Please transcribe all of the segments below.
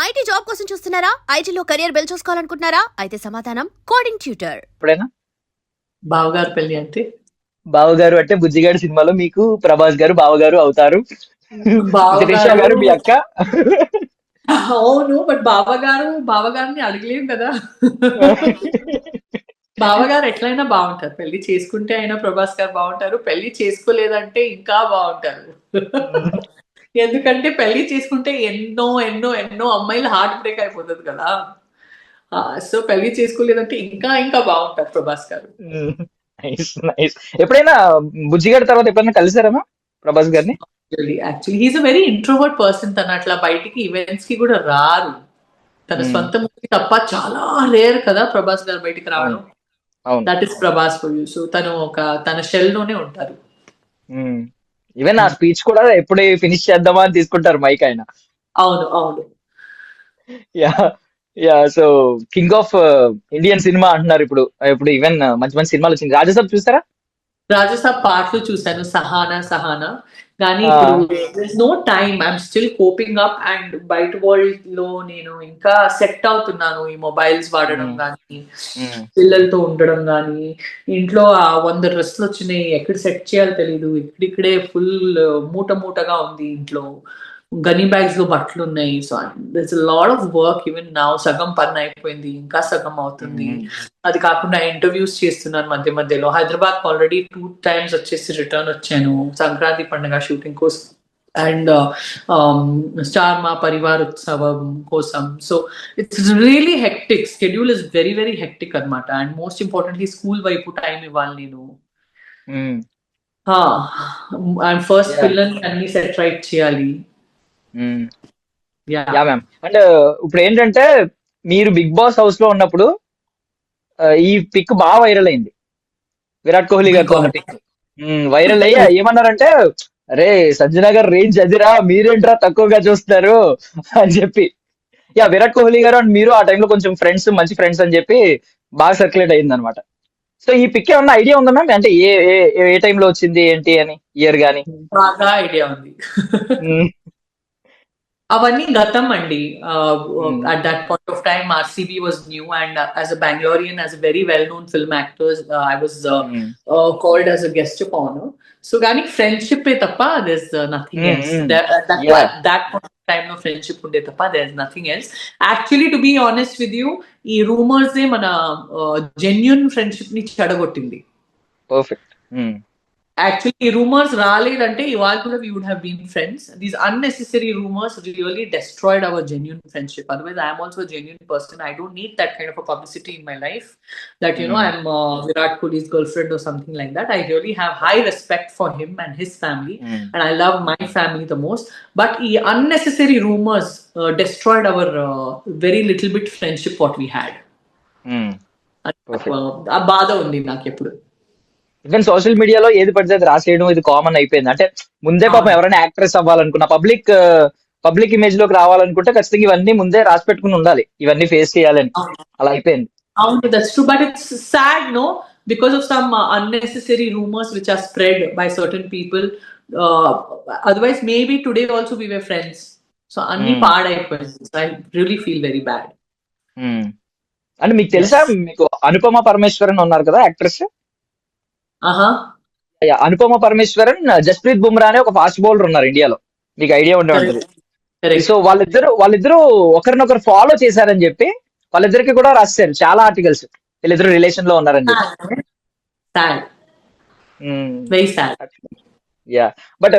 IT job కోసం చూస్తున్నారా? ఐటీలో కెరియర్ బిల్డ్ చూసుకోవాలనుకుంటున్నారా? అయితే సమాధానం కోడింగ్ ట్యూటర్. ఎప్పుడైనా బావగారు పెళ్లి అంటే బావగారు అంటే బుజ్జిగాడి సినిమాలో మీకు ప్రభాస్ గారు బావగారు అవుతారు. త్రిష గారు మీ అక్క. అవును, బట్ బావగారిని అడగలేం కదా. బావగారు ఎట్లయినా బాగుంటారు. పెళ్లి చేసుకుంటే అయినా ప్రభాస్ గారు బాగుంటారు, పెళ్లి చేసుకోలేదంటే ఇంకా బాగుంటారు. ఎందుకంటే పెళ్లి చేసుకుంటే ఎన్నో ఎన్నో ఎన్నో అమ్మాయిలు హార్ట్ బ్రేక్ అయిపోతుంది కదా. సో పెళ్లి చేసుకోలేదంటే ఇంకా ఇంకా బాగుంటారు ప్రభాస్ గారు. Nice nice. ఎప్పుడైనా బుజ్జిగాడి తర్వాత ఎప్పుడైనా కలిసారమ్మా ప్రభాస్ గారిని? Actually he's a very introvert person. తను అట్లా బయటికి ఈవెంట్స్ కి కూడా రారు. తన సొంత మూవీ తప్ప చాలా రేర్ కదా ప్రభాస్ గారు బయటికి రావడం. That is Prabhas for you. So తన షెల్ లోనే ఉంటారు. ఈవెన్ ఆ స్పీచ్ కూడా ఎప్పుడు ఫినిష్ చేద్దామా అని తీసుకుంటారు మైక్ ఆయన. అవును అవును. Yeah yeah. So king of Indian cinema అంటున్నారు ఇప్పుడు. ఇప్పుడు ఈవెన్ మంచి మంచి సినిమాలు వచ్చింది. రాజసాబ్ చూసారా? రాజసాబ్ పాటలు చూసాను, సహానా. కానీ ఇప్పుడు no time, I'm still coping up. And బయట వరల్డ్ లో నేను ఇంకా సెట్ అవుతున్నాను. ఈ మొబైల్స్ వాడడం కానీ, పిల్లలతో ఉండడం కానీ, ఇంట్లో 100 డ్రెస్సులు వచ్చినాయి, ఎక్కడ సెట్ చేయాలో తెలీదు. ఇక్కడిక్కడే ఫుల్ మూటగా ఉంది ఇంట్లో. గనీ బ్యాగ్స్ లో బట్టలు ఉన్నాయి. So that's lot of work even now. సగం పని అయిపోయింది, ఇంకా సగం అవుతుంది. అది కాకుండా ఇంటర్వ్యూస్ చేస్తున్నాను మధ్య మధ్యలో. హైదరాబాద్ ఆల్రెడీ 2 times వచ్చేసి రిటర్న్ వచ్చాను సంక్రాంతి పండుగ షూటింగ్ కోసం అండ్ స్టార్ మా పరివార్ ఉత్సవం కోసం. So it's really hectic. Schedule is very very hectic అనమాట. అండ్ మోస్ట్ ఇంపార్టెంట్లీ స్కూల్ వైపు టైం ఇవ్వాలి నేను. అండ్ ఫస్ట్ పిల్లల్ని అన్ని సెట్ రైట్ చేయాలి. Yeah ma'am. అండ్ ఇప్పుడు ఏంటంటే మీరు బిగ్ బాస్ హౌస్ లో ఉన్నప్పుడు ఈ పిక్ బాగా వైరల్ అయింది. విరాట్ కోహ్లీ గారితో ఉన్న పిక్ వైరల్ అయ్యి ఏమన్నారంటే, అరే సంజన గారు రేంజ్ అదిరా, మీరేంట్రా తక్కువగా చూస్తారు అని చెప్పి. యా, విరాట్ కోహ్లీ గారు అండ్ మీరు ఆ టైంలో కొంచెం ఫ్రెండ్స్, మంచి ఫ్రెండ్స్ అని చెప్పి బాగా సర్క్యులేట్ అయింది అనమాట. సో ఈ పిక్ ఏమన్నా ఐడియా ఉందా మ్యామ్? అంటే ఏ ఏ టైంలో వచ్చింది ఏంటి అని, ఇయర్ గానీ? బాగా ఐడియా ఉంది. అవన్నీ గతం అండి. At that point of time RCB was new and as a Bangalorean, as a very well known film actor, I was called as a guest of honor. So కానీ ఫ్రెండ్షిప్ ఏ తప్ప there's nothing else. That point of time no friendship ఉండే తప్ప there's nothing else. Actually, to be honest with you, ఈ rumours ఏ మన genuine friendship ని చెడగొట్టింది. Perfect. Actually, rumors రాలేదంటే ఇవాళ కూడా we would have been friends. These unnecessary rumors really destroyed our genuine friendship. Otherwise, I am also a genuine person. I don't need that kind of a publicity in my life that, you know, I'm Virat Kohli's girlfriend or something like that. I really have high respect for him and his family, and I love my family the most. But unnecessary rumors destroyed our very little bit friendship what we had. ఆ బాధ ఉంది నాకు ఎప్పుడు. Even social మీడియాలో ఏది పడితే అది రాసేయడం ఇది కామన్ అయిపోయింది. అంటే ముందే పాపం ఎవరైనా యాక్ట్రెస్ అవ్వాలనుకున్నా, పబ్లిక్ ఇమేజ్ లోకి రావాలనుకుంటే ఖచ్చితంగా ఇవన్నీ ముందే రాసి పెట్టుకుని ఉండాలి, ఇవన్నీ ఫేస్ చేయాలని. అలా అయిపోయింది. అవును, that's true. But it's sad no, because of some unnecessary rumors which are spread by certain people. Otherwise maybe today also we were friends. So అన్ని పాడైపోయింది. So I really feel very bad. అంటే మీకు తెలుసా, మీకు అనుపమ పరమేశ్వరన్ ఉన్నారు కదా actress. Anupama Parameswaran, Jasprit Bumrah అనే ఒక ఫాస్ట్ బౌలర్ ఉన్నారు ఇండియాలో, మీకు ఐడియా ఉండే ఉంటుంది. సో వాళ్ళిద్దరు ఒకరినొకరు ఫాలో చేశారని చెప్పి వాళ్ళిద్దరికి కూడా రాశారు చాలా ఆర్టికల్స్, వీళ్ళిద్దరు రిలేషన్ లో ఉన్నారని చెప్పి. Yeah, but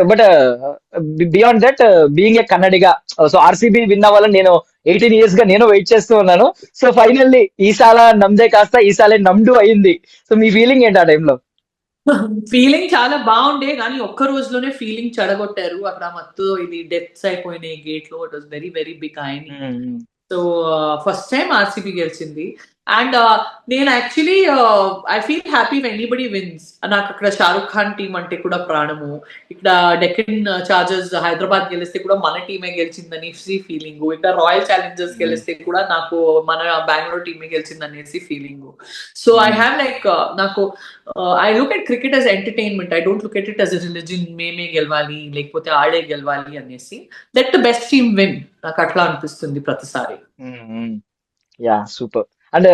beyond that, being a Kannadiga, so RCB win అవ్వాలని నేను 18 years గా నేను వెయిట్ చేస్తూ ఉన్నాను. సో ఫైనల్లీ ఈసాల నమ్దే కాస్త ఈసాలే నమ్డు అయింది. సో మీ ఫీలింగ్ ఏంటి ఆ టైంలో? ఫీలింగ్ చాలా బాగుండే, కానీ ఒక్క రోజులోనే ఫీలింగ్ చెడగొట్టారు. అక్కడ మొత్తం ఇది డెత్స్ అయిపోయినాయి గేట్ లో. It was very very big ఆయన. సో ఫస్ట్ టైం ఆర్సీబీ గెలిచింది. అండ్ నేను actually I feel happy when anybody wins. నాకు అక్కడ షారుఖ్ ఖాన్ టీం అంటే కూడా ప్రాణము. ఇక్కడ డెక్కన్ చార్జర్స్ హైదరాబాద్ గెలిస్తే కూడా మన టీమే గెలిచిందనేసి ఫీలింగ్. ఇక్కడ రాయల్ ఛాలెంజర్స్ గెలిస్తే కూడా నాకు మన బెంగళూరు టీమే గెలిచిందనేసి feeling. So I have like నాకు I look at cricket as entertainment. I don't look at it as a religion, మేమే గెలవాలి లేకపోతే ఆడే గెలవాలి అనేసి. Let the best team win, నాకు అట్లా అనిపిస్తుంది ప్రతిసారి. Ya super. And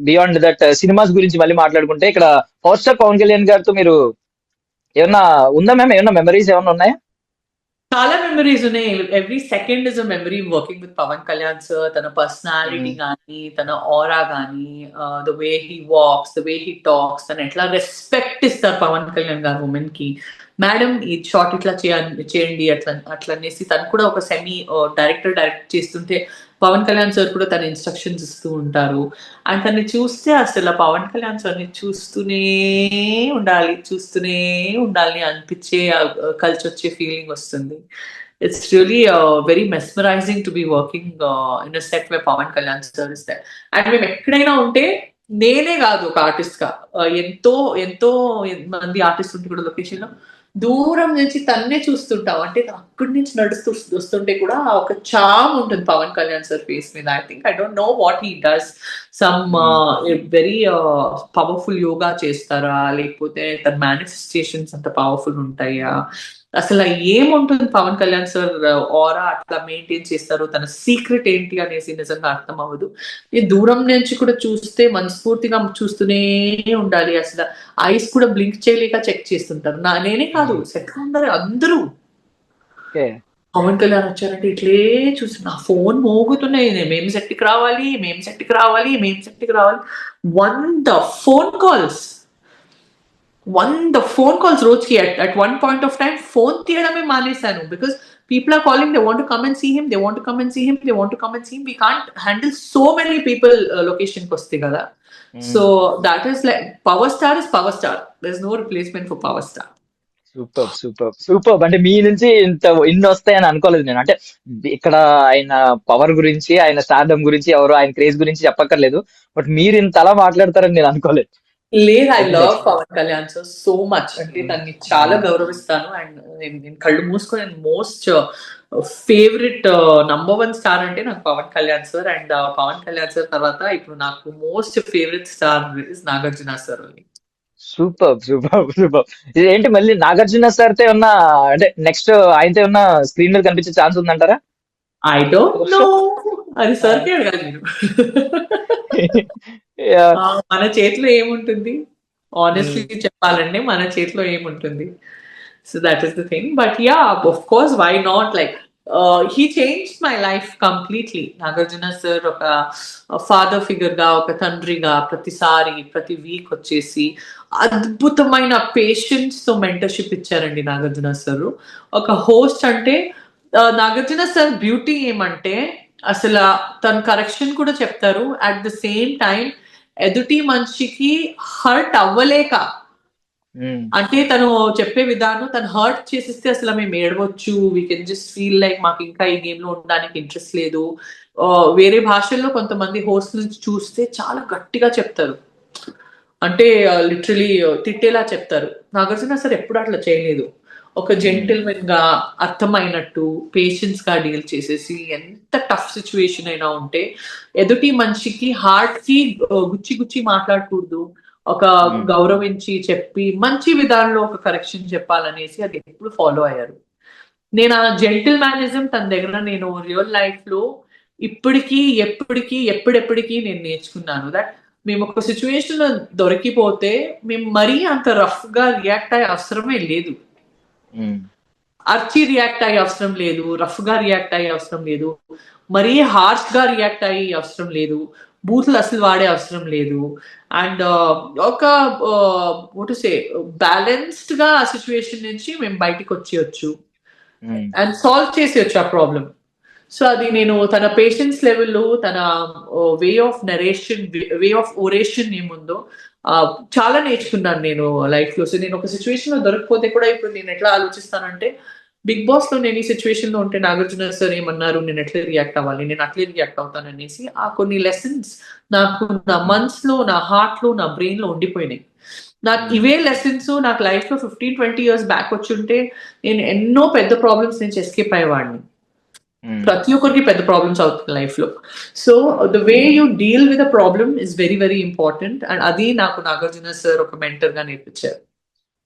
beyond that cinemas గురించి మళ్ళీ మాట్లాడుకుంటే ఇక్కడ పవర్ స్టార్ పవన్ కళ్యాణ్ గారితో మీరు ఏమన్నా ఉందా మ్యామ్? ఏమన్నా మెమరీస్ ఏమన్నా ఉన్నాయా? చాలా మెమరీస్ ఉన్నాయి. Every second is a memory working with Pawan Kalyan sir. తన పర్సనాలిటీ కానీ, తన ఆరా కానీ, the way he walks, the way he talks, తను ఎట్లా రెస్పెక్ట్ ఇస్తారు పవన్ కళ్యాణ్ గారు ఉమెన్ కి. మేడం ఈ షార్ట్ ఇట్లా చేయండి అట్లా అనేసి తను కూడా ఒక సెమీ డైరెక్ట్ చేస్తుంటే పవన్ కళ్యాణ్ సార్ కూడా తన ఇన్స్ట్రక్షన్స్ ఇస్తూ ఉంటారు. అండ్ తన్ని చూస్తే అసలు పవన్ కళ్యాణ్ సార్ని చూస్తూనే ఉండాలి అనిపించే కలిసి వచ్చే ఫీలింగ్ వస్తుంది. It's really very mesmerising to be working in a set way Pawan Kalyan sir is that. And మేము ఎక్కడైనా ఉంటే నేనే కాదు ఒక ఆర్టిస్ట్ గా ఎంతో మంది ఆర్టిస్ట్ ఉంటే కూడా లొకేషన్ లో దూరం నుంచి తన్నే చూస్తుంటాం. అంటే అక్కడి నుంచి నడుస్తూ వస్తుంటే కూడా ఒక చామ్ ఉంటుంది పవన్ కళ్యాణ్ సార్ ఫేస్ మీద. I think I don't know what he does. Some very powerful yoga చేస్తారా, లేకపోతే తన మేనిఫెస్టేషన్స్ అంత పవర్ఫుల్ ఉంటాయా, అసలు ఏముంటుంది పవన్ కళ్యాణ్ సార్ ఆరా అట్లా మెయింటైన్ చేస్తారు, తన సీక్రెట్ ఏంటి అనేసి నిజంగా అర్థం అవ్వదు. ఈ దూరం నుంచి కూడా చూస్తే మనస్ఫూర్తిగా చూస్తూనే ఉండాలి. అసలు ఐస్ కూడా బ్లింక్ చేయలేక చెక్ చేస్తుంటారు. నేనే కాదు, సెట్ ఉండరు అందరూ. పవన్ కళ్యాణ్ వచ్చారంటే ఇట్లే చూసి నా ఫోన్ మోగుతున్నాయి, మేము సెట్కి రావాలి 100 ఫోన్ కాల్స్ రోజుకి. at one point of time phone తీయడమే మానేశాను. Because people are calling, they want to come and see him, we can't handle so many people location కి వస్తే కదా. So that is like power star is power star, there's no replacement for power star. Super. అంటే మీ నుంచి ఇన్ని వస్తాయని అనుకోలేదు నేను. అంటే ఇక్కడ ఆయన పవర్ గురించి, ఆయన స్టార్డమ్ గురించి, ఆయన క్రేజ్ గురించి చెప్పక్కర్లేదు. బట్ మీరు ఇంత అలా మాట్లాడతారని నేను అనుకోలేదు. లేదు, I love Pawan Kalyan sir so much. అంటే దాన్ని చాలా గౌరవిస్తాను. అండ్ నేను కళ్ళు మూసుకొని మోస్ట్ ఫేవరెట్ నంబర్ 1 స్టార్ అంటే నాకు Pawan Kalyan sir. And Pawan Kalyan sir తర్వాత ఇప్పుడు నాకు most favourite star is Nagarjuna sir. Super. ఏంటి మళ్ళీ నాగార్జున సార్ తో ఉన్న, అంటే నెక్స్ట్ ఆయనతో ఉన్న స్క్రీన్ మీద కనిపించే ఛాన్స్ ఉందంటారా? ఐ డోంట్ నో, అది సార్కే అడగాలి మీరు. మన చేతిలో ఏముంటుంది, ఆనెస్ట్లీ చెప్పాలంటే మన చేతిలో ఏముంటుంది. So that is the thing. But ya, of course, why not, like he changed my life completely. Nagarjuna sir ఒక ఫాదర్ ఫిగర్ గా, ఒక తండ్రిగా ప్రతి వీక్ వచ్చేసి అద్భుతమైన పేషెన్స్ తో మెంటర్షిప్ ఇచ్చారండి నాగార్జున సార్. ఒక హోస్ట్ అంటే నాగార్జున సార్ బ్యూటీ ఏమంటే అసలు తన కరెక్షన్ కూడా చెప్తారు. అట్ ద సేమ్ టైం ఎదుటి మనిషికి హర్ట్ అవ్వలేక, అంటే తను చెప్పే విధానం, తను హర్ట్ చేసిస్తే అసలు మేము ఏడవచ్చు, we can just feel like మాకు ఇంకా ఈ గేమ్ లో ఉండడానికి ఇంట్రెస్ట్ లేదు. వేరే భాషల్లో కొంతమంది హోస్ట్ నుంచి చూస్తే చాలా గట్టిగా చెప్తారు, అంటే లిటరలీ తిట్టేలా చెప్తారు. నాగార్జున సార్ ఎప్పుడు అట్లా చేయలేదు. ఒక జెంటిల్మెన్ గా, అర్థమైనట్టు, పేషెన్స్ గా డీల్ చేసేసి, ఎంత టఫ్ సిచ్యువేషన్ అయినా ఉంటే ఎదుటి మనిషికి హార్ట్ కి గుచ్చి మాట్లాడకూడదు, ఒక గౌరవించి చెప్పి మంచి విధానంలో ఒక కరెక్షన్ చెప్పాలనేసి అది ఎప్పుడు ఫాలో అయ్యారు. నేను ఆ జెంటిల్ మేనిజం తన దగ్గర నేను రియల్ లైఫ్ లో ఎప్పటికీ నేను నేర్చుకున్నాను. దట్ మేము ఒక సిచ్యువేషన్ లో దొరికిపోతే మేము మరీ అంత రఫ్ గా రియాక్ట్ అయ్యే అవసరమే లేదు. అర్చి రియాక్ట్ అయ్యే అవసరం లేదు, రఫ్ గా రియాక్ట్ అయ్యే అవసరం లేదు, మరీ హార్ష్ గా రియాక్ట్ అయ్యే అవసరం లేదు, బూతులు అసలు వాడే అవసరం లేదు. అండ్ ఒక బ్యాలెన్స్డ్ గా ఆ సిచ్యువేషన్ నుంచి మేము బయటకు వచ్చేయచ్చు అండ్ సాల్వ్ చేసేయచ్చు ఆ ప్రాబ్లం. సో అది నేను తన పేషెన్స్ లెవెల్లో, తన వే ఆఫ్ ఓరేషన్ ఏముందో చాలా నేర్చుకున్నాను నేను లైఫ్ లో. సో నేను ఒక సిచ్యువేషన్ లో దొరకపోతే కూడా ఇప్పుడు నేను ఎట్లా ఆలోచిస్తానంటే, బిగ్ బాస్ లో నేను ఈ సిచ్యువేషన్ లో ఉంటే నాగార్జున సార్ ఏమన్నారు, నేను ఎట్లా రియాక్ట్ అవ్వాలి, నేను అట్లే రియాక్ట్ అవుతాను అనేసి ఆ కొన్ని లెసన్స్ నాకు నా మనసులో, నా హార్ట్ లో, నా బ్రెయిన్ లో ఉండిపోయినాయి. నాకు ఇవే లెసన్స్ నాకు లైఫ్ లో 15-20 ఇయర్స్ బ్యాక్ వచ్చి ఉంటే నేను ఎన్నో పెద్ద ప్రాబ్లమ్స్ నుంచి ఎస్కేప్ అయ్యేవాడిని. ప్రతి ఒక్కరికి పెద్ద ప్రాబ్లమ్స్ అవుతుంది లైఫ్ లో. So the way you deal with a problem is very very important. And అది నాకు నాగార్జున సార్ ఒక మెంటర్ గా నేర్పించారు.